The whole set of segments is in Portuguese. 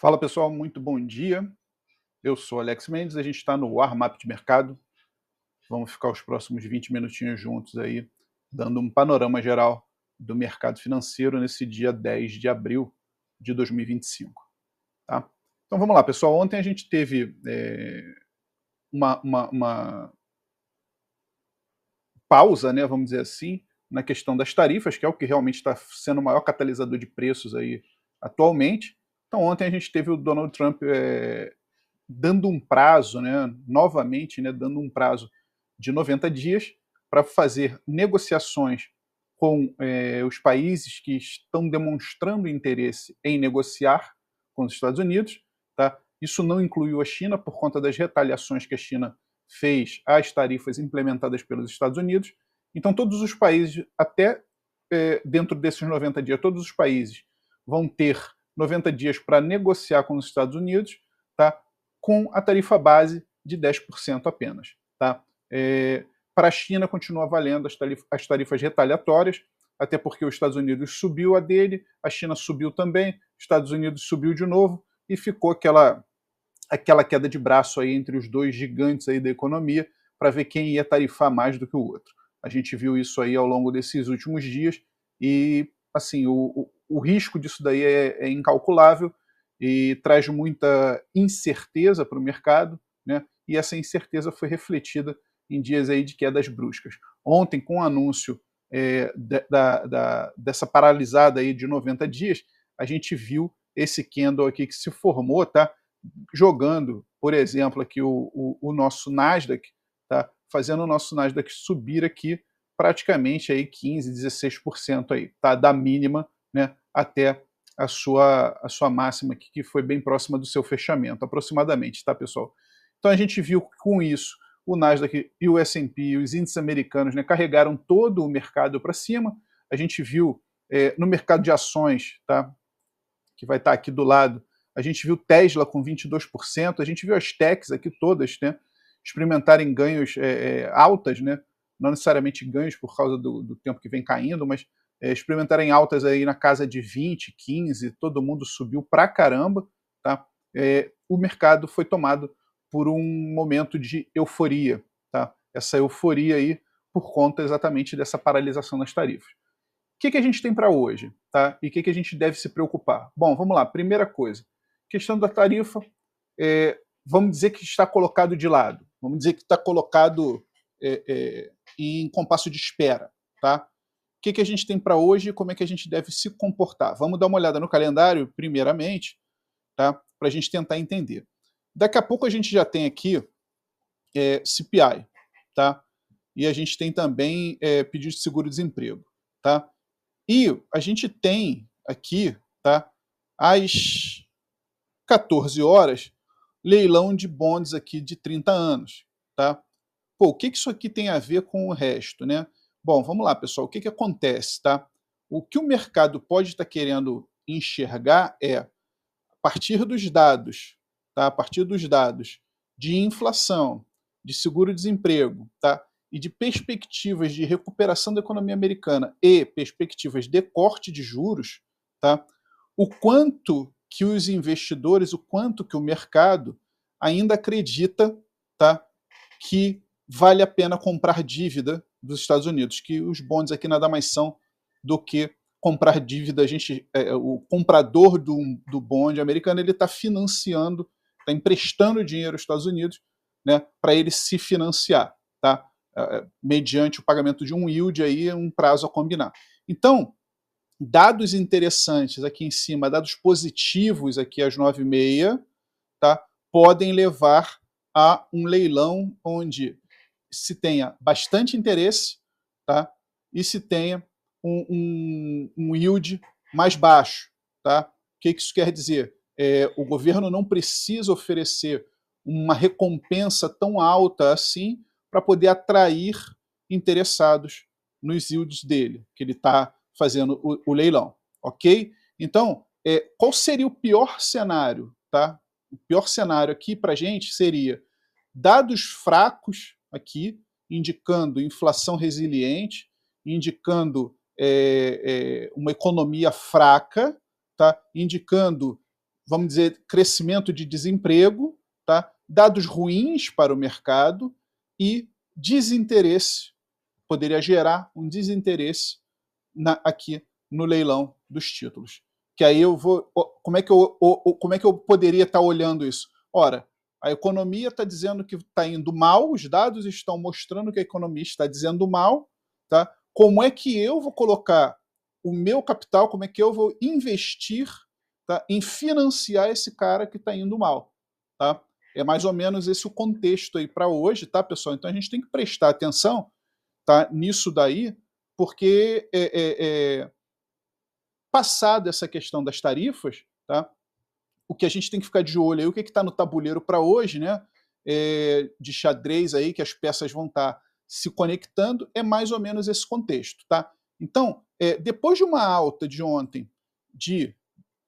Fala pessoal, muito bom dia. Eu sou Alex Mendes, a gente está no Warmap de Mercado. Vamos ficar os próximos 20 minutinhos juntos aí, dando um panorama geral do mercado financeiro nesse dia 10 de abril de 2025. Tá? Então vamos lá, pessoal. Ontem a gente teve uma pausa, né, vamos dizer assim, na questão das tarifas, que é o que realmente está sendo o maior catalisador de preços aí atualmente. Então ontem a gente teve o Donald Trump dando um prazo, né, novamente, né, dando um prazo de 90 dias para fazer negociações com os países que estão demonstrando interesse em negociar com os Estados Unidos. Tá? Isso não incluiu a China por conta das retaliações que a China fez às tarifas implementadas pelos Estados Unidos. Então todos os países, até dentro desses 90 dias, todos os países vão ter 90 dias para negociar com os Estados Unidos, tá? Com a tarifa base de 10% apenas. Tá? Para a China continua valendo as tarifas retaliatórias, até porque os Estados Unidos subiu a dele, a China subiu também, os Estados Unidos subiu de novo, e ficou aquela queda de braço aí entre os dois gigantes aí da economia, para ver quem ia tarifar mais do que o outro. A gente viu isso aí ao longo desses últimos dias, e assim, o risco disso daí é incalculável, e traz muita incerteza para o mercado, né? E essa incerteza foi refletida em dias aí de quedas bruscas. Ontem, com o anúncio dessa paralisada aí de 90 dias, a gente viu esse candle aqui que se formou, tá? Jogando, por exemplo, aqui o nosso Nasdaq, tá? Fazendo o nosso Nasdaq subir aqui praticamente aí 15, 16% aí, tá? Da mínima, né, até a sua máxima aqui, que foi bem próxima do seu fechamento, aproximadamente, tá, pessoal? Então a gente viu com isso o Nasdaq e o S&P, os índices americanos, né, carregaram todo o mercado para cima. A gente viu no mercado de ações, tá, que vai estar aqui do lado, a gente viu Tesla com 22%, a gente viu as techs aqui todas, né, experimentarem ganhos altas, né, não necessariamente ganhos por causa do tempo que vem caindo, mas experimentarem altas aí na casa de 20, 15, todo mundo subiu pra caramba, tá? O mercado foi tomado por um momento de euforia, tá? Essa euforia aí por conta exatamente dessa paralisação das tarifas. O que a gente tem para hoje, tá? E o que a gente deve se preocupar? Bom, vamos lá. Primeira coisa, questão da tarifa, vamos dizer que está colocado de lado, vamos dizer que está colocado em compasso de espera, tá? O que a gente tem para hoje e como é que a gente deve se comportar? Vamos dar uma olhada no calendário, primeiramente, tá? Para a gente tentar entender. Daqui a pouco a gente já tem aqui CPI, tá? E a gente tem também pedido de seguro-desemprego, tá? E a gente tem aqui, tá, às 14 horas, leilão de bonds aqui de 30 anos. Tá? Pô, o que isso aqui tem a ver com o resto? Né? Bom, vamos lá, pessoal. O que acontece? Tá? O que o mercado pode estar querendo enxergar é, a partir dos dados, tá? A partir dos dados de inflação, de seguro-desemprego, tá? E de perspectivas de recuperação da economia americana e perspectivas de corte de juros, tá? O quanto que os investidores, o quanto que o mercado ainda acredita, tá, que vale a pena comprar dívida dos Estados Unidos, que os bonds aqui nada mais são do que comprar dívida. O comprador do bond americano, ele está financiando, está emprestando dinheiro aos Estados Unidos, né, para ele se financiar, tá? Mediante o pagamento de um yield aí, um prazo a combinar. Então, dados interessantes aqui em cima, dados positivos aqui às 9h30, tá, podem levar a um leilão onde se tenha bastante interesse, tá, e se tenha um yield mais baixo. Tá? O que isso quer dizer? O governo não precisa oferecer uma recompensa tão alta assim para poder atrair interessados nos yields dele, que ele está fazendo o leilão, ok? Então, qual seria o pior cenário? Tá? O pior cenário aqui para a gente seria dados fracos aqui, indicando inflação resiliente, indicando uma economia fraca, tá? Indicando vamos dizer, crescimento de desemprego, tá? Dados ruins para o mercado e desinteresse, poderia gerar um desinteresse aqui no leilão dos títulos. Que aí eu vou. Como é que eu poderia estar olhando isso? Ora, a economia está dizendo que está indo mal, os dados estão mostrando que a economia está dizendo mal, tá? Como é que eu vou colocar o meu capital, como é que eu vou investir, tá, em financiar esse cara que está indo mal, tá? É mais ou menos esse o contexto aí para hoje, tá, pessoal? Então a gente tem que prestar atenção, tá, nisso daí, porque passado essa questão das tarifas, tá, o que a gente tem que ficar de olho aí, o que está no tabuleiro para hoje, né, de xadrez aí, que as peças vão estar se conectando, é mais ou menos esse contexto. Tá? Então, depois de uma alta de ontem de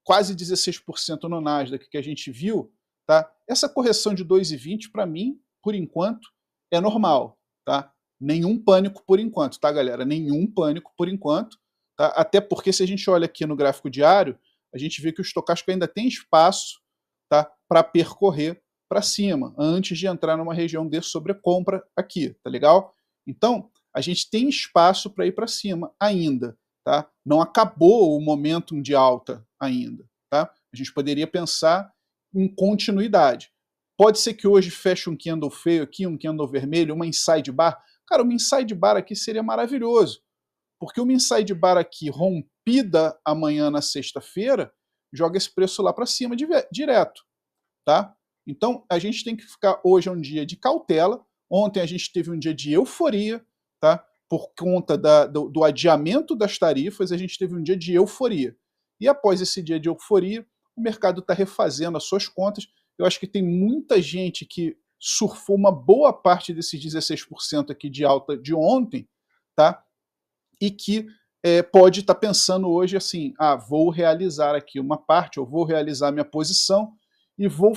quase 16% no Nasdaq que a gente viu, tá? Essa correção de 2,20 para mim, por enquanto, é normal. Tá? Nenhum pânico por enquanto, tá, galera? Nenhum pânico por enquanto. Tá? Até porque se a gente olha aqui no gráfico diário, a gente vê que o estocástico ainda tem espaço, tá, para percorrer para cima, antes de entrar numa região de sobrecompra aqui, tá legal? Então, a gente tem espaço para ir para cima ainda. Tá? Não acabou o momentum de alta ainda. Tá? A gente poderia pensar em continuidade. Pode ser que hoje feche um candle feio aqui, um candle vermelho, uma inside bar. Cara, uma inside bar aqui seria maravilhoso, porque uma inside bar aqui rompida amanhã na sexta-feira joga esse preço lá para cima direto. Tá? Então, a gente tem que ficar, hoje é um dia de cautela. Ontem a gente teve um dia de euforia, tá? Por conta do adiamento das tarifas, a gente teve um dia de euforia. E após esse dia de euforia, o mercado está refazendo as suas contas. Eu acho que tem muita gente que surfou uma boa parte desses 16% aqui de alta de ontem, tá? E que pode estar pensando hoje assim, vou realizar aqui uma parte, eu vou realizar minha posição e vou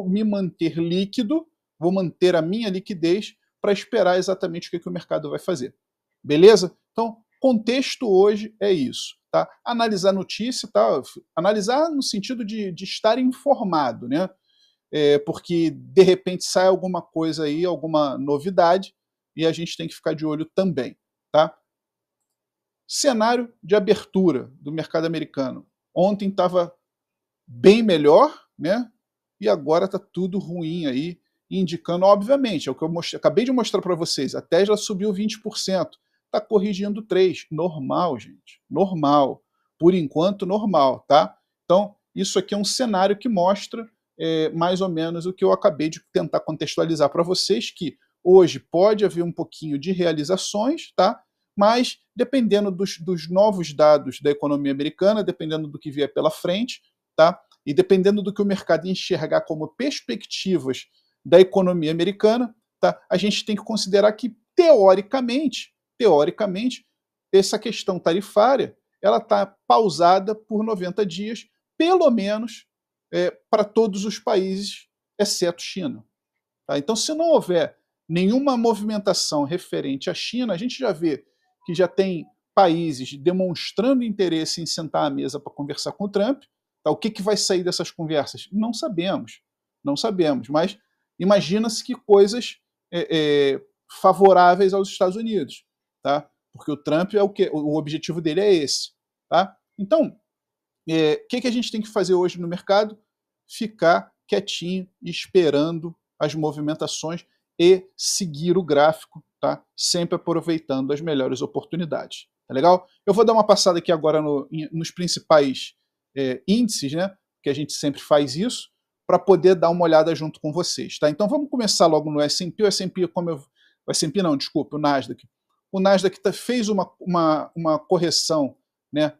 me manter líquido, vou manter a minha liquidez para esperar exatamente o que o mercado vai fazer. Beleza? Então, contexto hoje é isso. Tá? Analisar notícia, tá? Analisar no sentido de estar informado, né? Porque de repente sai alguma coisa aí, alguma novidade, e a gente tem que ficar de olho também. Tá? Cenário de abertura do mercado americano. Ontem estava bem melhor, né? E agora está tudo ruim aí, indicando, obviamente, é o que eu acabei de mostrar para vocês, a Tesla subiu 20%, está corrigindo 3%, normal, gente, normal, por enquanto normal, tá? Então, isso aqui é um cenário que mostra mais ou menos o que eu acabei de tentar contextualizar para vocês, que hoje pode haver um pouquinho de realizações, tá? Mas, dependendo dos novos dados da economia americana, dependendo do que vier pela frente, tá? E dependendo do que o mercado enxergar como perspectivas da economia americana, tá? A gente tem que considerar que, teoricamente, essa questão tarifária ela está pausada por 90 dias, pelo menos para todos os países, exceto China. Tá? Então, se não houver nenhuma movimentação referente à China, a gente já vê que já tem países demonstrando interesse em sentar à mesa para conversar com o Trump. Tá? O que vai sair dessas conversas? Não sabemos. Não sabemos. Mas imagina-se que coisas favoráveis aos Estados Unidos. Tá? Porque o Trump o objetivo dele é esse. Tá? Então, o que a gente tem que fazer hoje no mercado? Ficar quietinho e esperando as movimentações e seguir o gráfico, tá? Sempre aproveitando as melhores oportunidades. Tá legal? Eu vou dar uma passada aqui agora nos principais índices, né? Que a gente sempre faz isso, para poder dar uma olhada junto com vocês. Tá? Então vamos começar logo no S&P. O S&P, o S&P não, desculpa, o Nasdaq. O Nasdaq fez uma correção, né?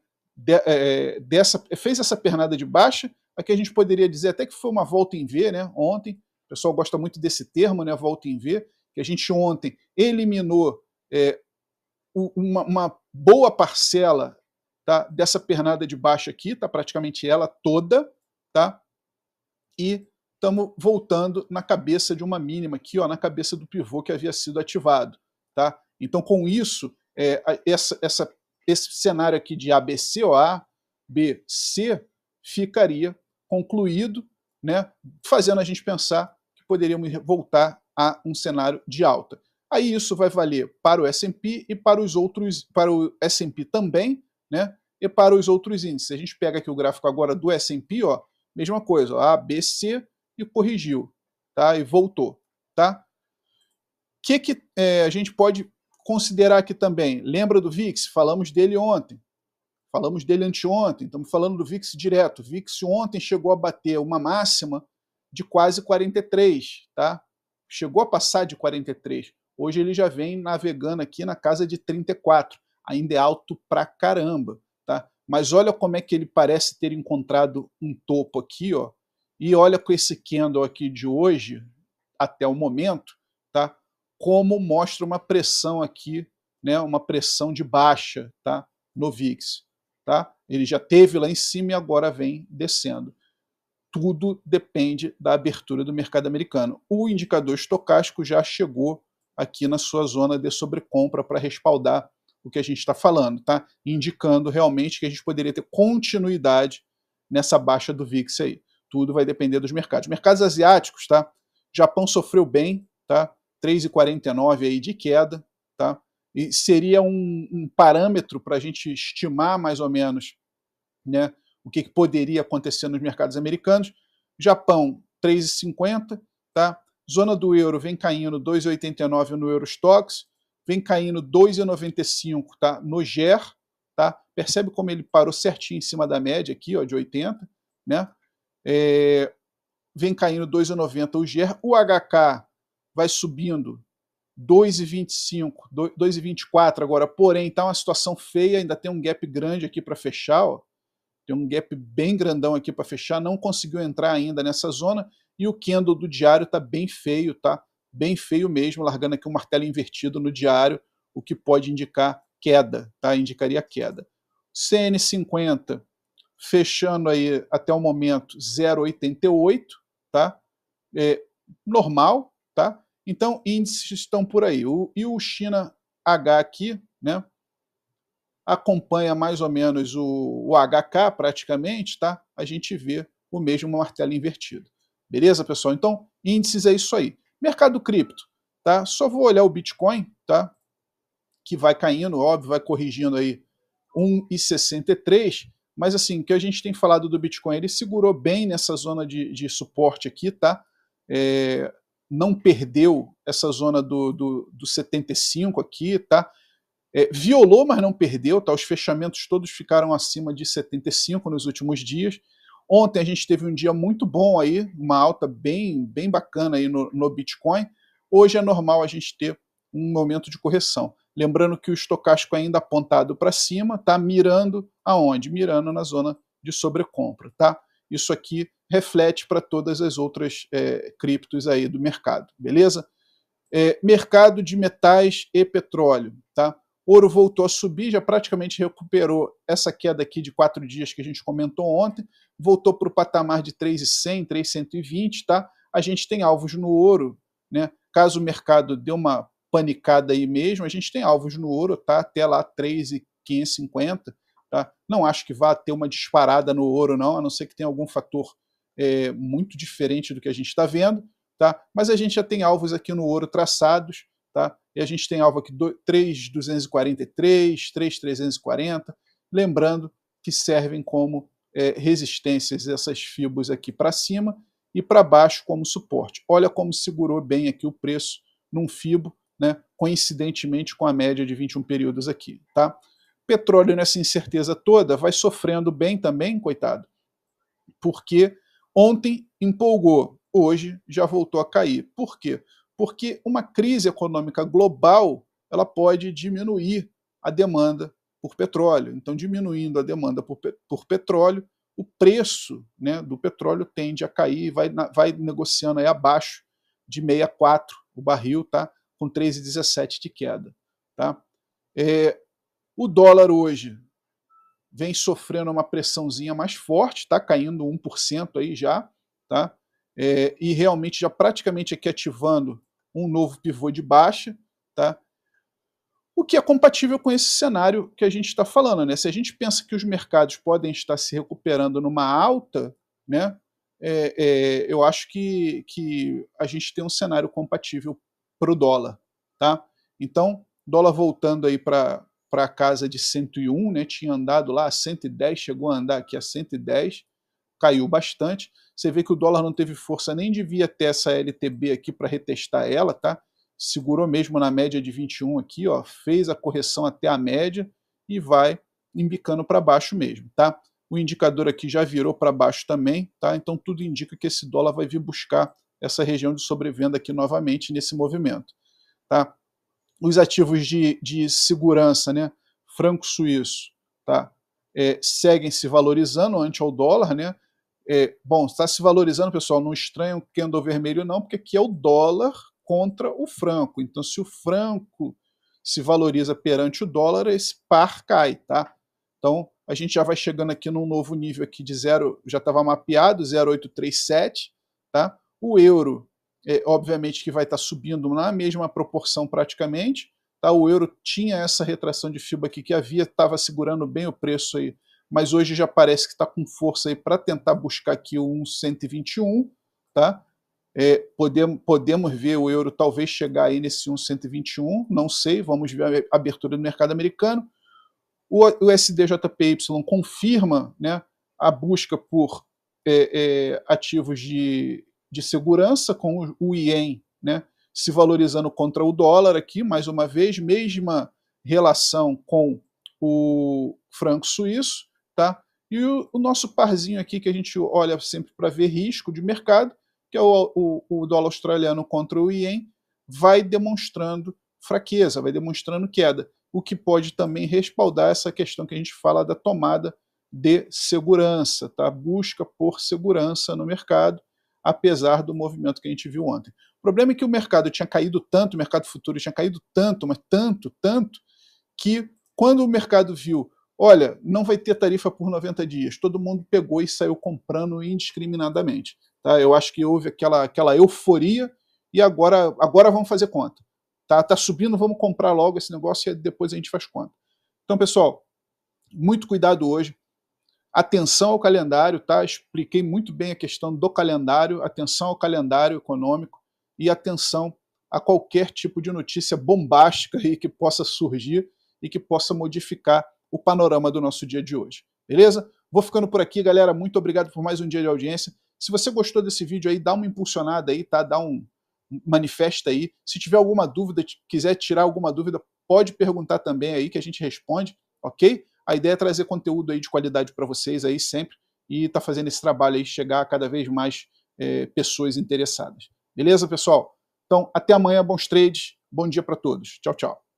Fez essa pernada de baixa. Aqui a gente poderia dizer até que foi uma volta em V, né? Ontem. O pessoal gosta muito desse termo, né? Volta em V, que a gente ontem eliminou uma boa parcela, tá, dessa pernada de baixa aqui, tá praticamente ela toda, tá? E estamos voltando na cabeça de uma mínima aqui, ó, na cabeça do pivô que havia sido ativado, tá? Então, com isso, esse cenário aqui de ABC, ou A, B, C, ficaria concluído, né, fazendo a gente pensar que poderíamos voltar a um cenário de alta. Aí isso vai valer para o S&P e para os outros, para o S&P também, né, e para os outros índices. A gente pega aqui o gráfico agora do S&P, ó, mesma coisa, ó, A, B, C e corrigiu, tá, e voltou, tá? O que a gente pode considerar aqui também? Lembra do VIX? Falamos dele ontem. Falamos dele anteontem, estamos falando do VIX direto. O VIX ontem chegou a bater uma máxima de quase 43, tá? Chegou a passar de 43. Hoje ele já vem navegando aqui na casa de 34. Ainda é alto pra caramba, tá? Mas olha como é que ele parece ter encontrado um topo aqui, ó. E olha com esse candle aqui de hoje, até o momento, tá? Como mostra uma pressão aqui, né? Uma pressão de baixa, tá? No VIX. Tá? Ele já teve lá em cima e agora vem descendo. Tudo depende da abertura do mercado americano. O indicador estocástico já chegou aqui na sua zona de sobrecompra para respaldar o que a gente está falando, tá? Indicando realmente que a gente poderia ter continuidade nessa baixa do VIX aí. Tudo vai depender dos mercados. Mercados asiáticos, tá? Japão sofreu bem, tá? 3,49 aí de queda, tá? E seria um parâmetro para a gente estimar mais ou menos, né, o que poderia acontecer nos mercados americanos. Japão, 3,50, tá? Zona do euro vem caindo 2,89 no Eurostoxx, vem caindo 2,95, tá, no GER, tá? Percebe como ele parou certinho em cima da média aqui, ó, de 80, né? Vem caindo 2,90 o GER, o HK vai subindo 2,25, 2,24 agora, porém está uma situação feia, ainda tem um gap grande aqui para fechar, ó. Tem um gap bem grandão aqui para fechar, não conseguiu entrar ainda nessa zona, e o candle do diário está bem feio, tá? Bem feio mesmo, largando aqui um martelo invertido no diário, o que pode indicar queda, tá? Indicaria queda. CN50 fechando aí até o momento 0,88, tá? Normal, tá? Então, índices estão por aí. E o China H aqui, né, acompanha mais ou menos o HK praticamente, tá? A gente vê o mesmo martelo invertido. Beleza, pessoal? Então, índices é isso aí. Mercado cripto, tá? Só vou olhar o Bitcoin, tá? Que vai caindo, óbvio, vai corrigindo aí 1,63, mas assim, o que a gente tem falado do Bitcoin, ele segurou bem nessa zona de suporte aqui, tá? Não perdeu essa zona do 75 aqui, tá? Violou, mas não perdeu, tá? Os fechamentos todos ficaram acima de 75 nos últimos dias. Ontem a gente teve um dia muito bom aí, uma alta bem bacana aí no Bitcoin. Hoje é normal a gente ter um momento de correção. Lembrando que o estocástico ainda apontado para cima, tá mirando aonde? Mirando na zona de sobrecompra, tá? Isso aqui reflete para todas as outras criptos aí do mercado, beleza? Mercado de metais e petróleo, tá? Ouro voltou a subir, já praticamente recuperou essa queda aqui de 4 dias que a gente comentou ontem, voltou para o patamar de 3,100, 3,120, tá? A gente tem alvos no ouro, né? Caso o mercado dê uma panicada aí mesmo, a gente tem alvos no ouro, tá? Até lá 3,550, tá? Não acho que vá ter uma disparada no ouro, não, a não ser que tenha algum fator muito diferente do que a gente está vendo, tá? Mas a gente já tem alvos aqui no ouro traçados, tá? E a gente tem alvo aqui 3,243, 3,340, lembrando que servem como resistências essas fibos aqui para cima e para baixo como suporte. Olha como segurou bem aqui o preço num fibo, né, coincidentemente com a média de 21 períodos aqui, tá? Petróleo nessa incerteza toda vai sofrendo bem também, coitado, porque ontem empolgou, hoje já voltou a cair. Por quê? Porque uma crise econômica global ela pode diminuir a demanda por petróleo. Então, diminuindo a demanda por petróleo, o preço, né, do petróleo tende a cair e vai negociando aí abaixo de 64 o barril, tá? Com 3,17 de queda. Tá? O dólar hoje vem sofrendo uma pressãozinha mais forte, tá? Caindo 1% aí já, tá? E realmente já praticamente aqui ativando um novo pivô de baixa, tá? O que é compatível com esse cenário que a gente está falando, né? Se a gente pensa que os mercados podem estar se recuperando numa alta, né, eu acho que a gente tem um cenário compatível para o dólar. Tá? Então, dólar voltando aí para a casa de 101, né, tinha andado lá a 110, chegou a andar aqui a 110, caiu bastante. Você vê que o dólar não teve força nem de vir até essa LTB aqui para retestar ela, tá? Segurou mesmo na média de 21 aqui, ó, fez a correção até a média e vai embicando para baixo mesmo, tá? O indicador aqui já virou para baixo também, tá? Então tudo indica que esse dólar vai vir buscar essa região de sobrevenda aqui novamente nesse movimento, tá? Os ativos de segurança, né? Franco suíço, tá? Seguem se valorizando ante ao dólar, né? Bom, está se valorizando, pessoal, não estranha o candle vermelho não, porque aqui é o dólar contra o franco. Então, se o franco se valoriza perante o dólar, esse par cai, tá? Então, a gente já vai chegando aqui num novo nível aqui de zero, já estava mapeado, 0,837, tá? O euro, obviamente que vai estar subindo na mesma proporção praticamente, tá? O euro tinha essa retração de fibra aqui que estava segurando bem o preço aí, mas hoje já parece que está com força aí para tentar buscar aqui o 1,121, tá? Podemos ver o euro talvez chegar aí nesse 1,121, não sei, vamos ver a abertura do mercado americano. O SDJPY confirma, né, a busca por ativos de segurança, com o IEM, né, se valorizando contra o dólar aqui, mais uma vez, mesma relação com o franco suíço, tá? E o nosso parzinho aqui que a gente olha sempre para ver risco de mercado, que é o dólar australiano contra o IEM, vai demonstrando fraqueza, vai demonstrando queda, o que pode também respaldar essa questão que a gente fala da tomada de segurança, tá? Busca por segurança no mercado, apesar do movimento que a gente viu ontem. O problema é que o mercado tinha caído tanto, o mercado futuro tinha caído tanto, mas tanto, que quando o mercado viu, olha, não vai ter tarifa por 90 dias, todo mundo pegou e saiu comprando indiscriminadamente. Tá? Eu acho que houve aquela euforia e agora vamos fazer conta. Tá subindo, vamos comprar logo esse negócio e depois a gente faz conta. Então, pessoal, muito cuidado hoje. Atenção ao calendário, tá? Expliquei muito bem a questão do calendário, atenção ao calendário econômico e atenção a qualquer tipo de notícia bombástica aí que possa surgir e que possa modificar o panorama do nosso dia de hoje. Beleza? Vou ficando por aqui, galera. Muito obrigado por mais um dia de audiência. Se você gostou desse vídeo aí, dá uma impulsionada aí, tá? Manifesta aí. Se tiver alguma dúvida, quiser tirar alguma dúvida, pode perguntar também aí que a gente responde, ok? A ideia é trazer conteúdo aí de qualidade para vocês aí sempre e tá fazendo esse trabalho aí chegar a cada vez mais pessoas interessadas. Beleza, pessoal? Então, até amanhã, bons trades, bom dia para todos. Tchau, tchau.